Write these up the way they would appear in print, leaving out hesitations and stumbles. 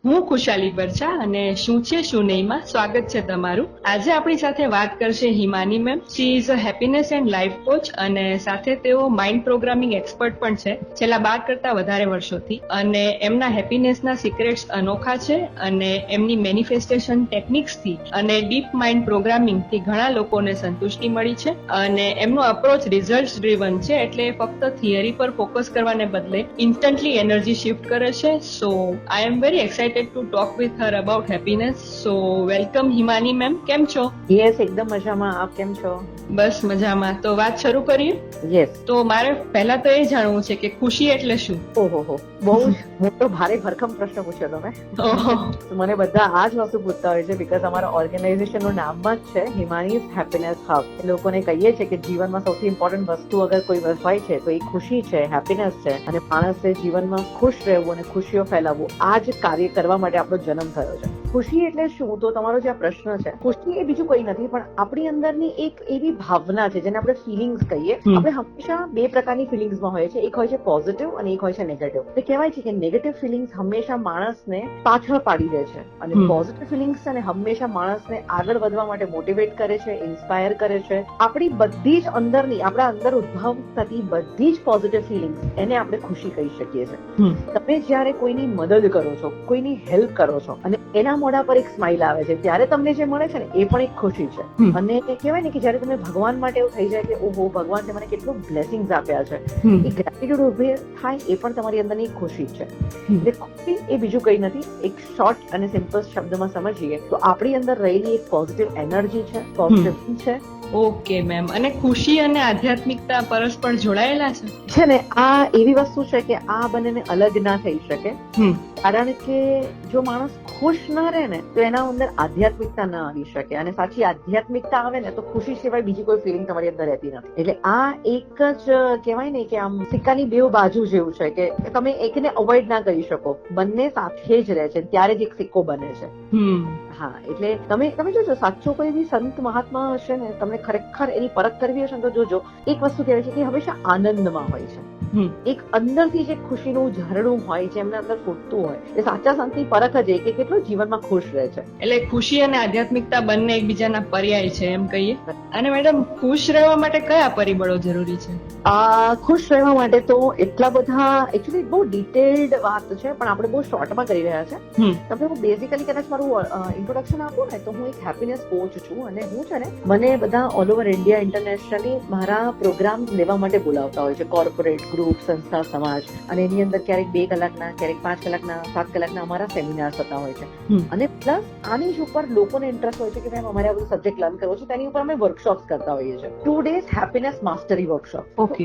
હું ખુશાલી બરછા અને શું છે શું નહીંમાં સ્વાગત છે તમારું. આજે આપણી સાથે વાત કરશે Himani ma'am. She is a happiness and life coach અને સાથે તેઓ માઇન્ડ પ્રોગ્રામિંગ એક્સપર્ટ પણ છે છેલ્લા 12 કરતા વધારે વર્ષોથી. અને એમના હેપીનેસના સિક્રેટ્સ અનોખા છે અને એમની મેનિફેસ્ટેશન ટેકનિક્સથી અને ડીપ માઇન્ડ પ્રોગ્રામિંગથી ઘણા લોકોને સંતુષ્ટિ મળી છે. અને એમનો અપ્રોચ રિઝલ્ટ ડ્રીવન છે, એટલે ફક્ત થિયરી પર ફોકસ કરવાને બદલે ઇન્સ્ટન્ટલી એનર્જી શિફ્ટ કરે છે. So I am very excited to talk with her about happiness. So welcome Himani ma'am. કેમ છો? યસ, એકદમ મજામાં. આપ કેમ છો? બસ મજામાં. તો વાત શરૂ કરીએ. યસ. તો મારે પહેલા તો એ જાણવું છે કે ખુશી એટલે શું? ઓહો, બહુ જ મોટો ભારે ભરખમ પ્રશ્ન પૂછ્યો તમે. મને બધા આ જ વસ્તુ પૂછતા હોય છે બીકોઝ અમારા ઓર્ગેનાઇઝેશન નું નામ જ છે હિમાનીઝ હેપીનેસ હબ. એ લોકોને કહીએ છીએ કે જીવનમાં સૌથી ઇમ્પોર્ટન્ટ વસ્તુ અગર કોઈ હોય છે તો એ ખુશી છે, હેપીનેસ છે. અને માણસે જીવનમાં ખુશ રહેવું અને ખુશીઓ ફેલાવવું, આ જ કાર્ય કરવા માટે આપણો જન્મ થયો છે. ખુશી એટલે શું? તો તમારો જે આ પ્રશ્ન છે, ખુશી એ બીજું કોઈ નથી પણ આપણી અંદરની એક એવી ભાવના છે જેને આપણે ફિલિંગ્સ કહીએ. આપણે હંમેશા બે પ્રકારની ફિલિંગ્સમાં હોય છે, એક હોય છે પોઝિટિવ અને એક હોય છે નેગેટિવ. તો કહેવાય છે કે નેગેટિવ ફિલિંગ્સ હંમેશા માણસને પાછળ પાડી દે છે અને પોઝિટિવ ફિલિંગ્સ છે ને હંમેશા માણસને આગળ વધવા માટે મોટિવેટ કરે છે, ઇન્સ્પાયર કરે છે. આપણી બધી જ અંદરની, આપણા અંદર ઉદ્ભવ થતી બધી જ પોઝિટિવ ફિલિંગ્સ, એને આપણે ખુશી કહી શકીએ છીએ. તમે જ્યારે કોઈની મદદ કરો છો, કોઈની હેલ્પ કરો છો અને એના મોઢા પર એક સ્માઇલ આવે છે, ત્યારે તમને જે મળે છે ને એ પણ એક ખુશી છે. અને કહેવાય ને કે જયારે તમે ભગવાન માટે એવું થઈ જાય કે ઓહો, ભગવાન મને કેટલું બ્લેસિંગ્સ આપ્યા છે, એ ગ્રેટિટ્યુડ ઉભી થાય, એ પણ તમારી અંદરની ખુશી છે. એટલે ખુશી એ બીજું કઈ નથી. એક શોર્ટ અને સિમ્પલ શબ્દમાં સમજીએ તો આપણી અંદર રહેલી એક પોઝિટિવ એનર્જી છે, પોઝિટિવ છે. Okay ma'am. અને ખુશી અને આધ્યાત્મિકતા પરસ્પર જોડાયેલા છે ને. આ એવી વસ્તુ છે કે આ બંનેને અલગ ના થઈ શકે. કારણ કે જો માણસ ખુશ ના રહે ને તો એના અંદર આધ્યાત્મિકતા ના આવી શકે, અને સાચી આધ્યાત્મિકતા આવે ને તો ખુશી સિવાય બીજી કોઈ ફિલિંગ તમારી અંદર રહેતી નથી. એટલે આ એક જ કહેવાય ને કે આમ સિક્કાની બે બાજુ જેવું છે કે તમે એકને અવોઇડ ના કરી શકો, બંને સાથે જ રહે છે, ત્યારે જ એક સિક્કો બને છે. હા, એટલે તમે જોજો, સાચો કોઈ બી સંત મહાત્મા હશે ને, તમને ખરેખર એની પરખ કરવી હશે ને તો જોજો, એક વસ્તુ કહેવાય છે કે હંમેશા આનંદમાં હોય છે. એક અંદરથી જે ખુશીનું ઝરણું હોય છે એમના અંદર ફૂટતું હોય, એ સાચા સંતની પરખ જ કે કેટલો જીવનમાં ખુશ રહે છે. એટલે ખુશી અને આધ્યાત્મિકતા બંને એકબીજાના પર્યાય છે એમ કહીએ. અને મેડમ, ખુશ રહેવા માટે કયા પરિબળો જરૂરી છે? ખુશ રહેવા માટે તો એટલા બધા, એકચ્યુઅલી બહુ ડિટેલ્ડ વાત છે પણ આપણે બહુ શોર્ટમાં કરી રહ્યા છે. તમને હું બેઝિકલી કદાચ મારું ઇન્ટ્રોડક્શન આપું ને તો હું એક હેપીનેસ કોચ છું અને હું છે ને, મને બધા ઓલ ઓવર ઇન્ડિયા ઇન્ટરનેશનલી મારા પ્રોગ્રામ લેવા માટે બોલાવતા હોય છે. કોર્પોરેટ, ગ્રુપ, સંસ્થા, સમાજ, અને એની અંદર ક્યારેક 2 કલાકના, ક્યારેક 5 કલાકના, 7 કલાકના અમારા સેમિનાર થતા હોય છે. અને પ્લસ આની જ ઉપર લોકોને ઇન્ટરેસ્ટ હોય છે કે ભાઈ અમારે આ બધું સબ્જેક્ટ લર્ન કરવો છે, તેની ઉપર અમે વર્કશોપ્સ કરતા હોઈએ છીએ. 2 days હેપીનેસ માસ્ટરી વર્કશોપ.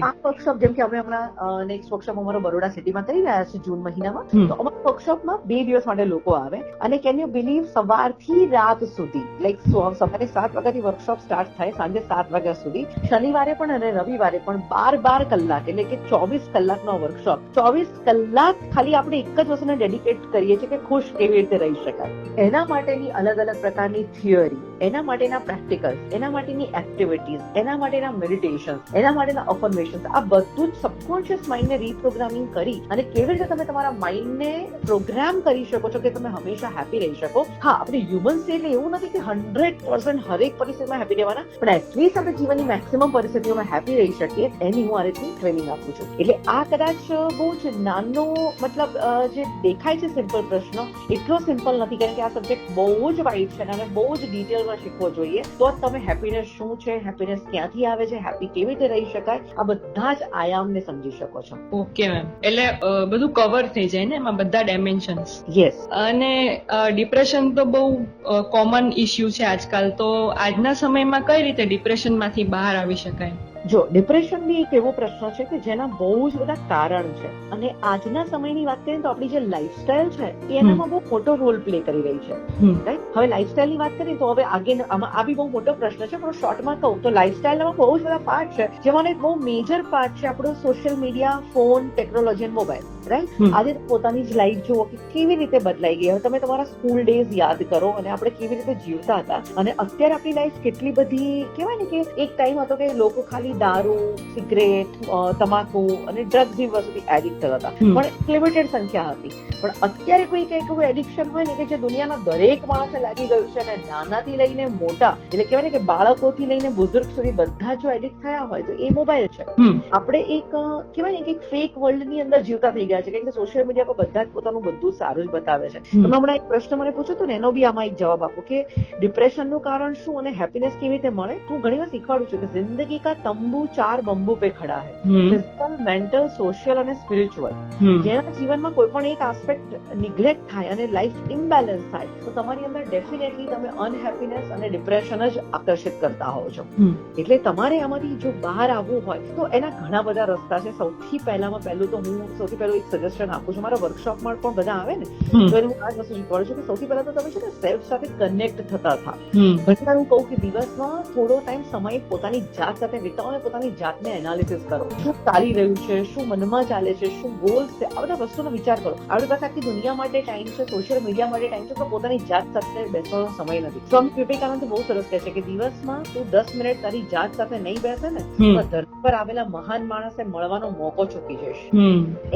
આ વર્કશોપ જેમ કે અમે હમણાં નેક્સ્ટ વર્કશોપ અમારો બરોડા સિટીમાં થઈ રહ્યા છે જૂન મહિનામાં. તો અમારા વર્કશોપમાં 2 દિવસ માટે લોકો આવે અને કેન યુ બિલીવ સવારથી રાત સુધી, લાઈક સવારે 7 વાગ્યાથી વર્કશોપ સ્ટાર્ટ થાય, સાંજે 7 વાગ્યા સુધી, શનિવારે પણ અને રવિવારે પણ 12 કલાક, એટલે કે 24 કલાકનો વર્કશોપ. 24 કલાક ખાલી આપણે એક જ વસ્તુને ડેડિકેટ કરીએ છીએ કે ખુશ કેવી રીતે રહી શકાય. એના માટેની અલગ અલગ પ્રકારની થિયરી, એના માટેના પ્રેક્ટિકલ્સ, એના માટેની એક્ટિવિટીઝ, એના માટેના મેડિટેશન, એના માટેના અફર્મેશન્સ, આ બધું જ સબકોન્શિયસ માઇન્ડને રીપ્રોગ્રામિંગ કરી અને કેવી રીતે તમે તમારા માઇન્ડને પ્રોગ્રામ કરી શકો છો કે તમે હંમેશા હેપી રહી શકો. હા, આપણે હ્યુમન્સ એટલે એવું નથી કે 100% હરેક પરિસ્થિતિમાં હેપી રહેવાના, પણ એટલીસ્ટ આપણે જીવનની મેક્સિમમ પરિસ્થિતિઓમાં હેપી રહી શકીએ એની હું આ રીતની ટ્રેનિંગ આપું છું. એટલે આ કદાચ બહુ જ નાનો, મતલબ જે દેખાય છે સિમ્પલ પ્રશ્ન, એટલો સિમ્પલ નથી, કારણ કે આ સબ્જેક્ટ બહુ જ વાઇડ છે અને બહુ જ ડિટેલમાં શીખવો જોઈએ. તો તમે હેપીનેસ શું છે, હેપીનેસ ક્યાંથી આવે છે, હેપી કેવી રીતે રહી શકાય, આ બધા જ આયામને સમજી શકો છો. Okay ma'am. એટલે બધું કવર થઈ જાય ને એમાં, બધા ડાયમેન્શન્સ. યસ. અને ડિપ્રેશન તો બહુ કોમન ઇશ્યુ છે આજકાલ. તો આજના સમયમાં કઈ રીતે ડિપ્રેશનમાંથી બહાર આવી શકાય? જો, ડિપ્રેશન બી એક એવો પ્રશ્ન છે કે જેના બહુ જ બધા કારણ છે, અને આજના સમયની વાત કરીએ તો આપણી જે લાઈફસ્ટાઈલ છે એ એનામાં બહુ મોટો રોલ પ્લે કરી રહી છે. રાઈટ? હવે લાઈફસ્ટાઈલની વાત કરીએ તો હવે આગે આ બી બહુ મોટો પ્રશ્ન છે, પણ શોર્ટમાં કહું તો લાઈફસ્ટાઈલમાં બહુ જ બધા પાર્ટ છે, જેમાં એક બહુ મેજર પાર્ટ છે આપણો સોશિયલ મીડિયા, ફોન, ટેકનોલોજી અને મોબાઈલ. રાઈટ? આજે પોતાની જ લાઈફ જુઓ કે કેવી રીતે બદલાઈ ગઈ. હવે તમે તમારા સ્કૂલ ડેઝ યાદ કરો અને આપણે કેવી રીતે જીવતા હતા, અને અત્યારે આપણી લાઈફ કેટલી બધી કહેવાય ને કે એક ટાઈમ હતો કે લોકો ખાલી દારૂ, સિગરેટ, તમાકુ અને ડ્રગ્સ જેવી વસ્તુથી એડિક્ટ થતા હતા, પણ લિમિટેડ સંખ્યા હતી. પણ અત્યારે કોઈ કંઈક એવું એડિક્શન હોય ને કે જે દુનિયાના દરેક માણસને લાગી ગયું છે, અને નાનાથી લઈને મોટા, એટલે કહેવાય ને કે બાળકોથી લઈને બુઝુર્ગ સુધી બધા જો એડિક્ટ થયા હોય તો એ મોબાઈલ છે. આપણે એક કહેવાય ને કે ફેક વર્લ્ડ ની અંદર જીવતા થઈ ગયા છે, કારણ કે સોશિયલ મીડિયા પર બધા જ પોતાનું બધું સારું જ બતાવે છે. તમે હમણાં એક પ્રશ્ન મને પૂછ્યો હતો ને, એનો બી આમાં એક જવાબ આપો કે ડિપ્રેશન નું કારણ શું અને હેપીનેસ કેવી રીતે મળે. હું ઘણી વાર શીખવાડું છું કે જિંદગી કા તંબુ 4 બંબુ પે ખડા હૈ, ફિઝિકલ, મેન્ટલ, સોશિયલ અને સ્પિરિચ્યુઅલ. જેના જીવનમાં કોઈ પણ એક આસ્પેક્ટ નિગ્લેક્ટ થાય અને લાઈફ ઇમ્બેલેન્સ થાય તો તમારી અંદર ડેફિનેટલી તમે અનહેપીનેસ અને ડિપ્રેશન જ આકર્ષિત કરતા હોવ છો. એટલે તમારે આમાંથી જો બહાર આવવું હોય તો એના ઘણા બધા રસ્તા છે. સૌથી પહેલું તો હું એક સજેશન આપું છું. મારા વર્કશોપમાં પણ બધા આવે ને તો એને હું આ વસ્તુ શીખવાડું છું કે સૌથી પહેલા તો તમે છે ને સેલ્ફ સાથે કનેક્ટ થતા થા. ઘણી હું કહું કે દિવસમાં થોડો ટાઈમ સમય પોતાની જાત સાથે વિતાવો અને પોતાની જાતને એનાલિસિસ કરો. શું ચાલી રહ્યું છે, શું મનમાં ચાલે છે, શું ગોલ્સ છે, આ બધા વસ્તુનો વિચાર કરો. આપણી પાસે આખી દુનિયા માટે ટાઈમ છે, સોશિયલ મીડિયા માટે ટાઈમ છે, પણ પોતાની જાત સાથે બેસવાનો સમય નથી. સ્વામી વિવેકાનંદ બહુ સરસ કહે છે કે દિવસમાં તું 10 મિનિટ તારી જાત સાથે નહીં બેસે ને તો ધરતી પર આવેલા મહાન માણસે મળવાનો મોકો ચૂકી જઈશ.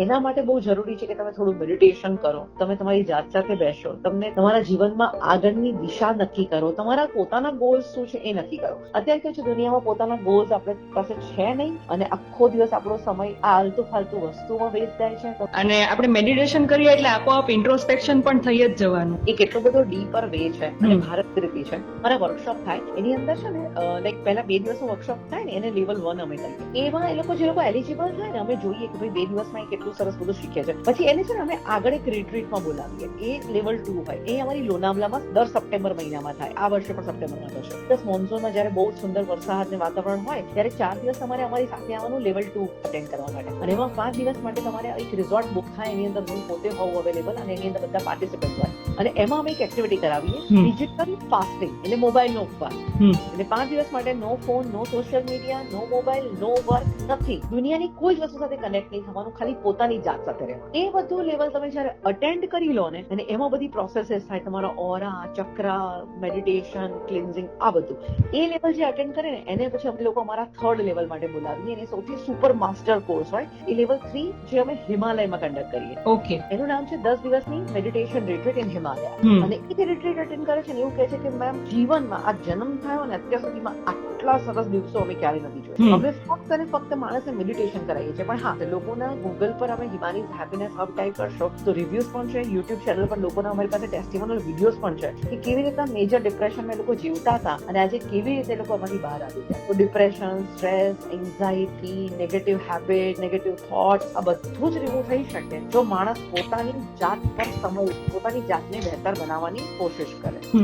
એના માટે બહુ જરૂરી છે કે તમે થોડું મેડિટેશન કરો, તમે તમારી જાત સાથે બેસો, તમને તમારા જીવનમાં આગળની દિશા નક્કી કરો, તમારા પોતાના ગોલ્સ શું છે એ નક્કી કરો. અત્યારે કેવું છે દુનિયામાં પોતાના ગોલ્સ આપણે પાસે છે નહીં અને આખો દિવસ આપણો સમય આ આલતુ ફાલતુ વસ્તુમાં વેસ્ટ જાય છે. અને આપણે મેડિટેશન કરીએ એટલે આપોઆપ ઇન્ટ્રોસ્પેક્શન પણ થઈ જ જવાનું. એ કેટલો બધો ડીપર વે છે અને ભારત તરફી છે. મારા વર્કશોપ થાય એની અંદર છે ને લાઈક પહેલા 2 દિવસનો વર્કશોપ થાય ને એને લેવલ 1 અમે કરીએ. એમાં એ લોકો જે લોકો એલિજિબલ થાય ને અમે જોઈએ કે ભાઈ 2 દિવસમાં એ કેટલું સરસ બધું શીખે છે. પછી એને છે ને અમે આગળ એક રિટ્રીટમાં બોલાવીએ. એ લેવલ 2 હોય. એ અમારી લોનાવલામાં દર સપ્ટેમ્બર મહિનામાં થાય. આ વર્ષે પણ સપ્ટેમ્બરમાં થશે. પ્લસ મોન્સૂનમાં જયારે બહુ સુંદર વરસાદ ને વાતાવરણ હોય ત્યારે 4 દિવસ તમારે અમારી સાથે આવવાનું લેવલ 2 અટેન્ડ કરવા માટે. અને એમાં 5 દિવસ માટે તમારે એક રિઝોર્ટ બુક થાય, એની અંદર હું પોતે હોઉં અવેલેબલ અને એની અંદર બધા પાર્ટિસિપન્ટ હોય. અને એમાં અમે એક એક્ટિવિટી કરાવીએ, ડિજિટલ ફાસ્ટિંગ, એટલે મોબાઈલ નો ઉપવાસ. એટલે 5 દિવસ માટે નો ફોન, નો સોશિયલ મીડિયા, નો મોબાઈલ, નો વર્ક, નથી. દુનિયાની કોઈ જ વસ્તુ સાથે કનેક્ટ નહીં થવાનું, ખાલી પોતાની જાત સાથે રહેવાનું. એ બધું લેવલ તમે જયારે અટેન્ડ કરી લો ને, અને એમાં બધી પ્રોસેસીસ થાય, તમારો ઓરા, ચક્રા, મેડિટેશન, ક્લિન્ઝિંગ, આ બધું એ લેવલ જે અટેન્ડ કરે ને એને પછી અમે લોકો અમારા 3rd લેવલ માટે બોલાવીએ. અને સૌથી સુપર માસ્ટર કોર્સ હોય એ લેવલ 3 જે અમે હિમાલયમાં કન્ડક્ટ કરીએ. ઓકે. એનું નામ છે 10 દિવસની મેડિટેશન રિટ્રીટ ઇન હિમાલય. અને એ રિટ્રીટ અટેન્ડ કરે છે ને એવું કહે છે કે મેમ જીવનમાં આ જન્મ થયો ને અત્યાર સુધીમાં આટલા સરસ દિવસો અમે ક્યારેય નથી જોયા. અમે ફક્ત અને ફક્ત માણસને મેડિટેશન કરાવીએ છીએ. પણ હા, લોકોના ગૂગલ પર અમે હિમાનીઝ હેપીનેસ હબ ટાઈપ કરશો તો રિવ્યુઝ પણ છે, યુટ્યુબ ચેનલ પર લોકોના અમારી પાસે ટેસ્ટિમોનિયલ વિડીયોઝ પણ છે કે કેવી રીતના મેજર ડિપ્રેશનમાં લોકો જીવતા હતા અને આજે કેવી રીતે લોકો અમારી બહાર આવી ગયા. તો depression, stress, anxiety, negative habit, negative thoughts, આ બધું જ રિમૂવ થઈ શકે જો માણસ પોતાની જાત પર સમય, પોતાની જાતને બહેતર બનાવવાની કોશિશ કરે.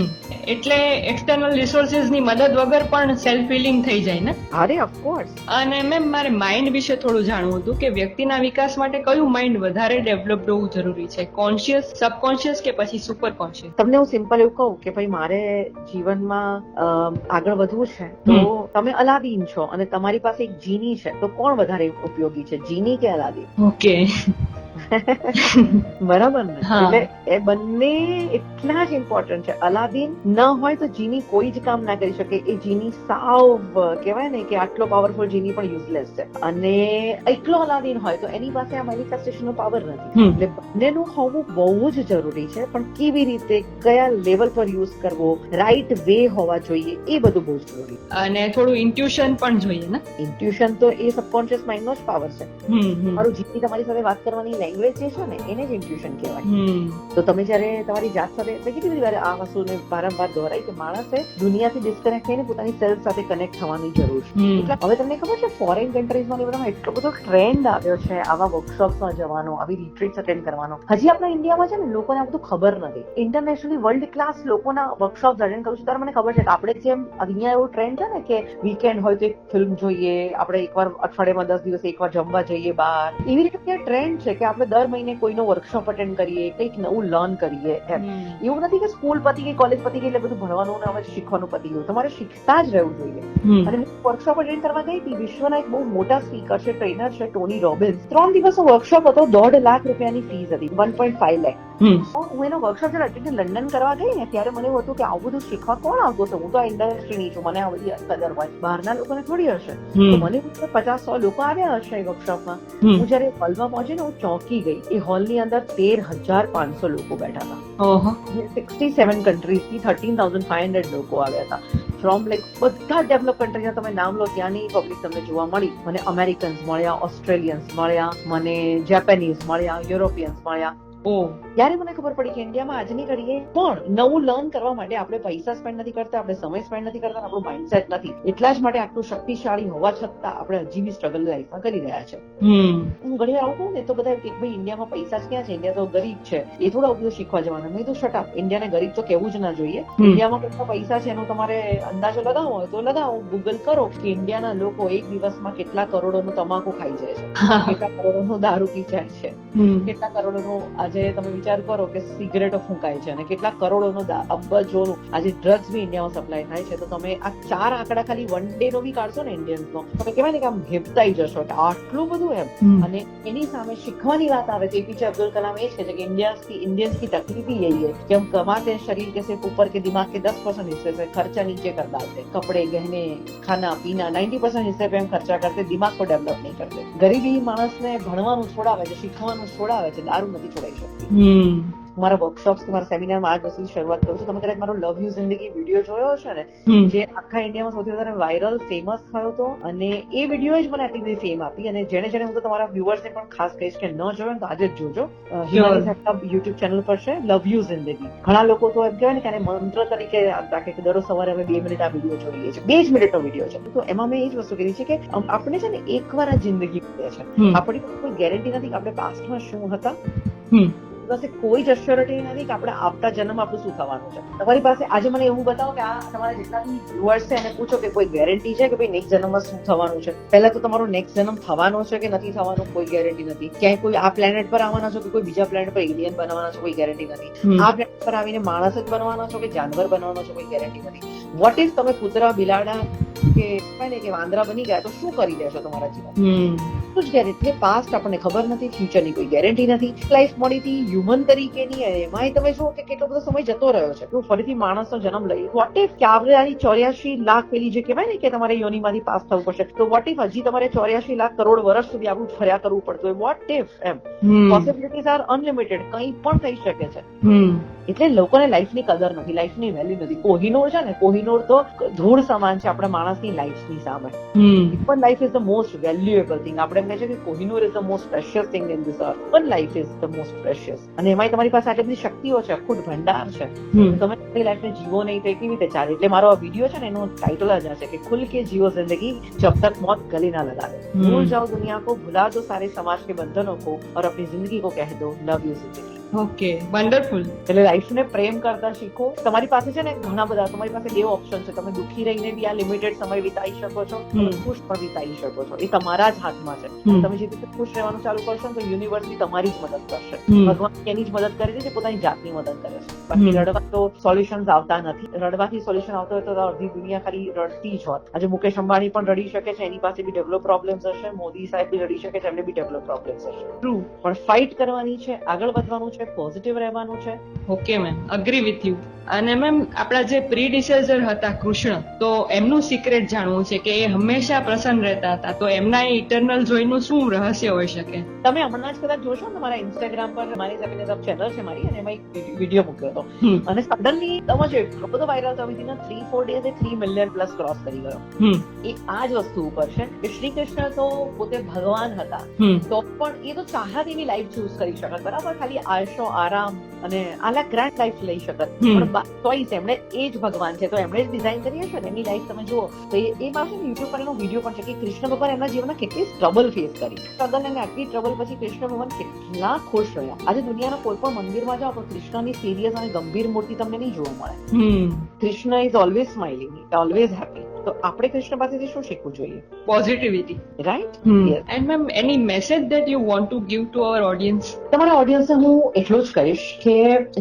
એટલે એક્સટર્નલ રિસોર્સિસ ની મદદ વગર પણ સેલ્ફ હીલિંગ થઈ જાય ને? અરે ઓફકોર્સ. અને મેમ મારે માઇન્ડ વિશે થોડું જાણવું હતું કે વ્યક્તિના વિકાસ માટે કયું માઇન્ડ વધારે ડેવલપ હોવું જરૂરી છે, કોન્શિયસ, સબકોન્શિયસ કે પછી સુપર કોન્શિયસ? તમને હું સિમ્પલ એવું કહું કે ભાઈ મારે જીવનમાં આગળ વધવું છે તો તમે અલાદીન છો અને તમારી પાસે એક જીની છે તો કોણ વધારે ઉપયોગી છે, જીની કે અલાદીન? ઓકે. બરાબર ને? એટલે એ બંને એટલા જ ઇમ્પોર્ટન્ટ છે. અલાદીન ન હોય તો જીની કોઈ જ કામ ના કરી શકે. એ જીની સાવ કહેવાય ને કે આટલો પાવરફુલ જીની પણ યુઝલેસ છે. અને એકલો અલાદીન હોય તો એની પાસે આ મેનિફેસ્ટેશન નો પાવર નથી. એટલે બંનેનું હોવું બહુ જ જરૂરી છે. પણ કેવી રીતે, કયા લેવલ પર યુઝ કરવો, રાઈટ વે હોવા જોઈએ, એ બધું બહુ જરૂરી. અને થોડું ઇન્ટ્યુશન પણ જોઈએ ને? ઇન્ટ્યુશન તો એ સબકોન્શિયસ માઇન્ડ નો જ પાવર છે. મારું જીની તમારી સાથે વાત કરવાની લેંગ્વેજ જે છે ને એને જ ઇન્ટ્યુશન કહેવાય. તો તમે જયારે તમારી જાત સાથે, કેટલી બધી વાર આ વસ્તુને વારંવાર દોહરાય કે માણસે દુનિયાથી ડિસ્કનેક્ટ થઈને પોતાની સેલ્ફ સાથે કનેક્ટ થવાની જરૂર છે. એટલે હવે તમને ખબર છે ફોરેન કન્ટ્રીઝમાં બધામાં એટલો બધો ટ્રેન્ડ આવ્યો છે આવા વર્કશોપ્સમાં જવાનો, આવી રિટ્રીટ્સ અટેન્ડ કરવાનો. હજી આપણા ઇન્ડિયામાં છે ને લોકોને આ બધું ખબર નથી. ઇન્ટરનેશનલી વર્લ્ડ ક્લાસ લોકોના વર્કશોપ અટેન્ડ કરું છું ત્યારે મને ખબર છે કે આપણે જેમ અહીંયા એવો ટ્રેન્ડ છે ને કે વીકેન્ડ હોય તો એક ફિલ્મ જોઈએ, આપણે એકવાર અઠવાડિયામાં 10 દિવસ એકવાર જમવા જઈએ બહાર, એવી રીતે ટ્રેન્ડ છે કે આપણે દર મહિને કોઈનો વર્કશોપ અટેન્ડ કરીએ, કંઈક નવું લર્ન કરીએ એમ. એવું નથી કે સ્કૂલ પતી ગઈ, કોલેજ પતી ગઈ એટલે બધું ભણવાનું ને હવે શીખવાનું પતી ગયું. તમારે શીખતા જ રહેવું જોઈએ. અને વર્કશોપ અટેન્ડ કરવા ગઈ હતી, વિશ્વના એક બહુ મોટા સ્પીકર છે, ટ્રેનર છે, ટોની રોબિન્સ. 3 દિવસનો વર્કશોપ હતો, 1.5 લાખ રૂપિયાની ફીસ હતી, 1.5 લાખ. હું એનો વર્કશોપ જયારે અટેન્ડ લંડન કરવા ગઈ ને ત્યારે મને એવું હતું કે આવું બધું શીખવા કોણ આવતું હશે? હું તો આ ઇન્ડસ્ટ્રીની છું, મને આ બધી કદર હોય, બહારના લોકોને થોડી હશે. તો મને 50-100 લોકો આવ્યા હશે એ વર્કશોપમાં. હું જયારે હોલમાં પહોંચી ને હું ચોંકી ગઈ. એ હોલની અંદર 13,500 લોકો બેઠા હતા. 67 કન્ટ્રીઝ થી 13,500 લોકો આવ્યા હતા. ફ્રોમ લાઈક બધા ડેવલપ કન્ટ્રીના તમે નામ લો, ત્યાંની પબ્લિક તમને જોવા મળી. મને અમેરિકન્સ મળ્યા, ઓસ્ટ્રેલિયન્સ મળ્યા, મને જેપેનીઝ મળ્યા, યુરોપિયન્સ મળ્યા. ત્યારે મને ખબર પડી કે ઇન્ડિયામાં આજની ઘડીએ પણ નવું લર્ન કરવા માટે આપણે પૈસા સ્પેન્ડ નથી કરતા, આપણે સમય સ્પેન્ડ નથી કરતા, આપણું માઇન્ડસેટ નથી. એટલા જ માટે આટલું શક્તિશાળી હોવા છતાં આપણે હજી બી સ્ટ્રગલ લાઈફમાં કરી રહ્યા છે. હું ઘણી વાર આવું કહું ને તો બધા કે ભાઈ ઇન્ડિયામાં પૈસા જ ક્યાં છે, ઇન્ડિયા તો ગરીબ છે, એ થોડા બધું શીખવા જવાના. મેં તો શટ અપ, ઇન્ડિયાને ગરીબ તો કેવું જ ના જોઈએ. ઇન્ડિયામાં કેટલા પૈસા છે એનો તમારે અંદાજો લગાવવો હોય તો લગાવો, ગૂગલ કરો કે ઇન્ડિયાના લોકો એક દિવસમાં કેટલા કરોડોનું તમાકુ ખાઈ જાય છે, કેટલા કરોડોનું દારૂ પી જાય છે, કેટલા કરોડોનું આજે તમે વિચાર કરો કે સિગરેટો ફૂંકાય છે, અને કેટલા કરોડોનો અબજોનું આજે ડ્રગ્સ બી ઇન્ડિયામાં સપ્લાય થાય છે. તો તમે આ 4 આંકડા ખાલી વન ડે નો બી કાઢશો ને ઇન્ડિયન્સનો, તમે કહેવાય ને કે આમ હેપતાઈ જશો કે આટલું બધું એમ. અને એની સામે શીખવાની વાત આવે તો એપીજે અબ્દુલ કલામ એ છે કે इंडियंस की तकलीफ ही यही है कि हम कमाते हैं शरीर के सिर्फ ऊपर के दिमाग के 10% हिस्से से, खर्चा नीचे कर डालते, कपड़े गहने खाना पीना 90% हिस्से पे हम खर्चा करते, दिमाग को डेवलप नहीं करते. गरीबी माणसने ભણવાનું છોડાવે છે, શીખવાનું છોડાવે છે, દારૂ નથી છોડાઈ શકતી. મારા વર્કશોપ્સ કે મારા સેમિનારમાં આ વસ્તુની શરૂઆત કરું છું. તમે કદાચ મારો લવ યુ જિંદગી વિડીયો જોયો હશે ને, જે આખા ઇન્ડિયામાં સૌથી વધારે વાયરલ ફેમસ થયો હતો, અને એ વિડીયો જ મને આટલી બધી ફેમ આપી. અને જેને હું તો તમારા વ્યુઅર્સને પણ ખાસ કહીશ કે ન જોયો તો આજે જ જોજો. હિમાની સાહેબ યુટ્યુબ ચેનલ પર છે લવ યુ જિંદગી. ઘણા લોકો તો એમ કહેવાય ને કે મંત્ર તરીકે રાખે કે દરરોજ સવારે અમે 2 મિનિટ આ વિડીયો જોઈએ છે, 2 જ મિનિટનો વિડીયો છે. તો એમાં મેં એ જ વસ્તુ કીધી છે કે આપણે છે ને એકવાર આ જિંદગી મળે છે, આપણી કોઈ ગેરંટી નથી કે આપણે પાસ્ટમાં શું હતા. પાસે કોઈ જ અશ્યોરિટી નથી કે આપણે આવતા જન્મ આપણું શું થવાનું છે. તમારી પાસે આજે મને એવું બતાવો કે આ તમારા જેટલા બી વ્યુઅર્સ છે એને પૂછો કે કોઈ ગેરંટી છે કે ભાઈ નેક્સ્ટ જન્મમાં શું થવાનું છે. પહેલા તો તમારો નેક્સ્ટ જન્મ થવાનો છે કે નથી થવાનો કોઈ ગેરંટી નથી. ક્યાંય કોઈ આ પ્લેનેટ પર આવવાના છો કે કોઈ બીજા પ્લેનેટ પર એલિયન બનવાના છો કોઈ ગેરંટી નથી. આ પ્લેનેટ પર આવીને માણસ જ બનવાના છો કે જાનવર બનવાના છો કોઈ ગેરંટી નથી. વોટ ઇફ તમે કૂતરા, બિલાડા કે વાંદરા બની ગયા તો શું કરી લેશો તમારા જીવન? શું જ ગેરંટી? પાસ્ટ આપણને ખબર નથી, ફ્યુચરની કોઈ ગેરંટી નથી. લાઈફ મળી હતી હ્યુમન તરીકેની, એમાંય તમે જુઓ કે કેટલો બધો સમય જતો રહ્યો છે. તો ફરીથી માણસનો જન્મ લઈ, વોટ ઇફ કે આવનારી 84 લાખ પેલી જે કહેવાય ને કે તમારે યોનિમાંથી પાસ થવું પડશે, તો વોટ ઇફ હજી તમારે 84 લાખ કરોડ વર્ષ સુધી આવું ફર્યા કરવું પડતું હોય? વોટ ઇફ એમ પોસિબિલિટીઝ આર અનલિમિટેડ, કંઈ પણ થઈ શકે છે. એટલે લોકોને લાઈફની કદર નથી, લાઈફની વેલ્યુ નથી. કોહિનૂર છે ને, કોહિનૂર તો ધૂળ સમાન છે આપણા માણસની લાઈફની સામે. પણ life is the most valuable thing. આપણે એમ કહે છે કે Kohinoor is the most precious thing in this earth, પણ life is the most precious. અને એમાંય તમારી પાસે આટલી બધી શક્તિઓ છે, અખૂટ ભંડાર છે, તમે તમારી લાઈફને જીવો નહીં તો એ કેવી રીતે ચાલે? એટલે મારો આ વિડીયો છે ને એનું ટાઇટલ જ હશે કે ખુલ કે જીવો જિંદગી જબ તક મોત ગલે ના લગાવે. ભૂલ જાઓ દુનિયા કો, ભુલા દો સારે સમાજ કે બંધનों को और अपनी जिंदगी को कह दो लव यू जिंदगी. Okay, wonderful. એટલે લાઈફને પ્રેમ કરતા શીખો. તમારી પાસે છે ને ઘણા બધા, તમારી પાસે 2 ઓપ્શન છે. તમે દુઃખી રહીને બી આ લિમિટેડ સમય વિતાઈ શકો છો, ખુશ પણ વિતાઈ શકો છો. એ તમારા જ હાથમાં છે. તમે જે રીતે ખુશ રહેવાનું ચાલુ કરશો તો યુનિવર્સ બી તમારી જ મદદ કરશે. ભગવાન એની જ મદદ કરી દે છે, પોતાની જાતની મદદ કરે છે. બાકી રડવા તો સોલ્યુશન્સ આવતા નથી. રડવાથી સોલ્યુશન આવતો હોય તો અડધી દુનિયા ખાલી રડતી જ હોત. આજે મુકેશ અંબાણી પણ રડી શકે છે, એની પાસે બી ડેવલપ પ્રોબ્લેમ્સ હશે. મોદી સાહેબ બી રડી શકે છે, એમને બી ડેવલપ પ્રોબ્લેમ્સ હશે. ટ્રુ, પણ ફાઇટ કરવાની છે, આગળ વધવાનું છે, પોઝિટિવ રહેવાનું છે. Okay ma'am, agree with you. અને મેમ આપણા જે પ્રીડિસેસર હતા કૃષ્ણ, તો એમનું સિક્રેટ જાણવું છે કે એ હંમેશા પ્રસન્ન રહેતા હતા, તો એમના ઇટરનલ જોયનું શું રહસ્ય હોઈ શકે? તમે હમણાં જ કદાચ જોશો ને મારા ઇન્સ્ટાગ્રામ પર મારી હેપીનેસ ચેનલ છે મારી, અને એમાં એક વિડીયો મૂક્યો હતો, અને સડનલી તમે એટલો બધો વાયરલ થયો, વિધિન 3-4 ડેઝ એ 3 મિલિયન પ્લસ ક્રોસ કરી ગયો. એ આ જ વસ્તુ ઉપર છે કે શ્રી કૃષ્ણ તો પોતે ભગવાન હતા, તો પણ એ તો ચાહત એવી લાઈફ ચૂઝ કરી શકત, બરાબર? ખાલી આયશો આરામ અને આલા ગ્રેન્ડ લાઈફ લઈ શકત, પણ ચોઈસ એમણે, એ જ ભગવાન છે તો એમણે જ ડિઝાઇન કરી હશે ને એમની લાઈફ. તમે જુઓ તો એમાં છે ને યુટ્યુબ પર એનો વિડીયો પણ છે કે કૃષ્ણ ભગવાન એમના જીવનમાં કેટલી સ્ટ્રગલ ફેસ કરી. સ્ટ્રગલ અને આટલી ટ્રબલ પછી કૃષ્ણ ભગવાન કેટલા ખુશ રહ્યા. આજે દુનિયાના કોઈ પણ મંદિરમાં જાઓ તો કૃષ્ણની સિરિયસ અને ગંભીર મૂર્તિ તમને નહીં જોવા મળે. Krishna is always smiling, always happy. તો આપણે કૃષ્ણ પાસેથી શું શીખવું જોઈએ? Positivity, right? And ma'am any message that you want to give to our audience? તમારા ઓડિયન્સને હું એટલું જ કહીશ કે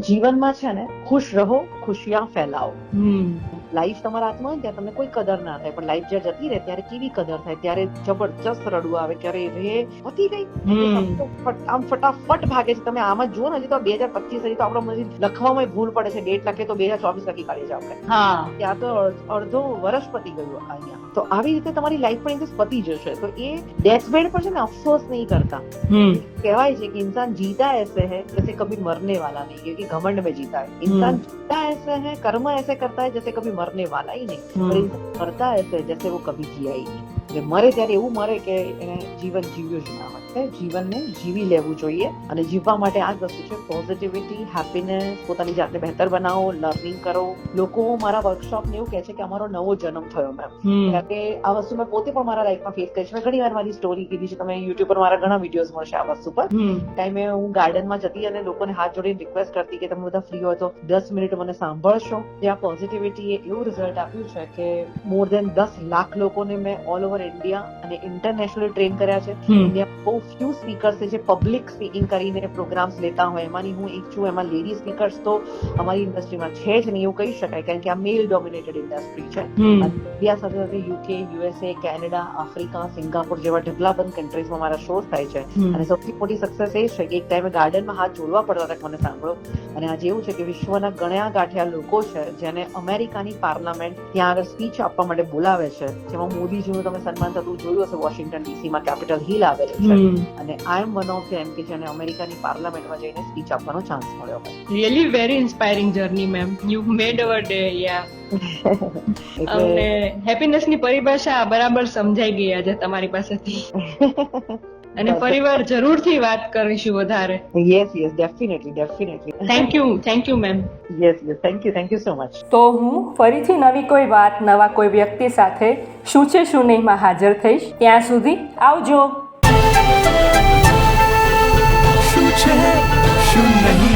જીવનમાં છે ને ખુશ રહો, ખુશિયા ફેલાવો. લાઈફ તમારા હાથમાં હોય ત્યાં તમને કોઈ કદર ના થાય, પણ લાઈફ જ્યારે જતી રહે ત્યારે કેવી કદર થાય, ત્યારે જબરજસ્ત રડવું આવે, ત્યારે રે પતી ગઈ આમ ફટાફટ ભાગે છે. તમે આમાં જુઓ ને, હજી તો 2025 હજી તો આપણા લખવામાં ભૂલ પડે છે, ડેટ લખે તો 2024 લખી કાઢીએ છીએ આપણે. ત્યાં તો અડધો વર્ષ પતી ગયું અહીંયા. તો આવી રીતે તમારી લાઈફ પણ એક પતી જશે. તો એ ડેથ બેડ પર છે ને અફસોસ નહીં કરતા. કહેવાય છે કે इंसान जीता ऐसे है जैसे कभी मरने वाला नहीं, क्योंकि घमंड में जीता है. इंसान जीता ऐसे है, कर्म ऐसे करता है जैसे कभी मरने वाला ही नहीं, पर इंसान मरता ऐसे जैसे वो कभी जिया ही नहीं. જે મરે ત્યારે એવું મરે કે એને જીવન જીવ્યું જ ના હોય. જીવનને જીવી લેવું જોઈએ, અને જીવવા માટે આ જ વસ્તુ છે, પોઝિટિવિટી, હેપીનેસ, પોતાની જાતને બહેતર બનાવો, લર્નિંગ કરો. લોકો મારા વર્કશોપ ને એવું કહે છે કે અમારો નવો જન્મ થયો મેમ. કારણ કે આ વસ્તુ મેં પોતે પણ મારા લાઈફમાં ફેસ કરી છે. મેં ઘણી વાર મારી સ્ટોરી કીધી છે, તમે યુટ્યુબ પર મારા ઘણા વિડીયોઝ મળશે આ વસ્તુ પર. ટાઈમે હું ગાર્ડનમાં જતી અને લોકોને હાથ જોડીને રિક્વેસ્ટ કરતી કે તમે બધા ફ્રી હોય તો 10 મિનિટ મને સાંભળશો. જ્યાં પોઝિટિવિટી એ એવું રિઝલ્ટ આપ્યું છે કે મોર દેન 10 લાખ લોકોને મેં ઓલ ઓવર ઇન્ડિયા અને ઇન્ટરનેશનલ ટ્રેન કર્યા છે. ઇન્ડિયા બહુ ફ્યુ સ્પીકર્સ છે જે પબ્લિક સ્પીકિંગ કરીને પ્રોગ્રામ્સ લેતા હોય, એમાંની હું એક છું. એમાં લેડી સ્પીકર્સ તો અમારી ઇન્ડસ્ટ્રીમાં છે જ નહીં એવું કહી શકાય, કારણ કે આ મેલ ડોમિનેટેડ ઇન્ડસ્ટ્રી છે. ઇન્ડિયા સાથે સાથે UK, USA, Canada, Africa, Singapore જેવા ઢગલાબંધ કન્ટ્રીઝમાં મારા શોઝ થાય છે. અને સૌથી મોટી સક્સેસ એ છે કે એક ટાઈમે ગાર્ડનમાં હાથ જોડવા પડતા હતા મને સાંભળો, અને આજે એવું છે કે વિશ્વના ગણ્યા ગાંઠ્યા લોકો છે જેને અમેરિકાની પાર્લામેન્ટ ત્યાં આગળ સ્પીચ આપવા માટે બોલાવે છે, જેમાં મોદીજીનું તમે સન્માન થતું જોયું હશે. વોશિંગ્ટન ડીસીમાં કેપિટલ હિલ આવેલું છે, અને આઈ એમ વન ઓફ ધેમ કે જેને અમેરિકાની પાર્લામેન્ટમાં જઈને સ્પીચ આપવાનો ચાન્સ મળ્યો. Really very inspiring journey ma'am. You made our day. Yeah અમને હેપીનેસ ની પરિભાષા બરાબર સમજાઈ ગઈ આજે તમારી પાસેથી. અને પરિવાર જરૂરથી વાત કરીશું વધારે. Yes definitely. Thank you ma'am. Yes thank you so much. તો હું ફરીથી નવી કોઈ વાત, નવા કોઈ વ્યક્તિ સાથે શું છે શું નહીંમાં હાજર થઈશ. ત્યાં સુધી આવજો. શું છે શું નહીં.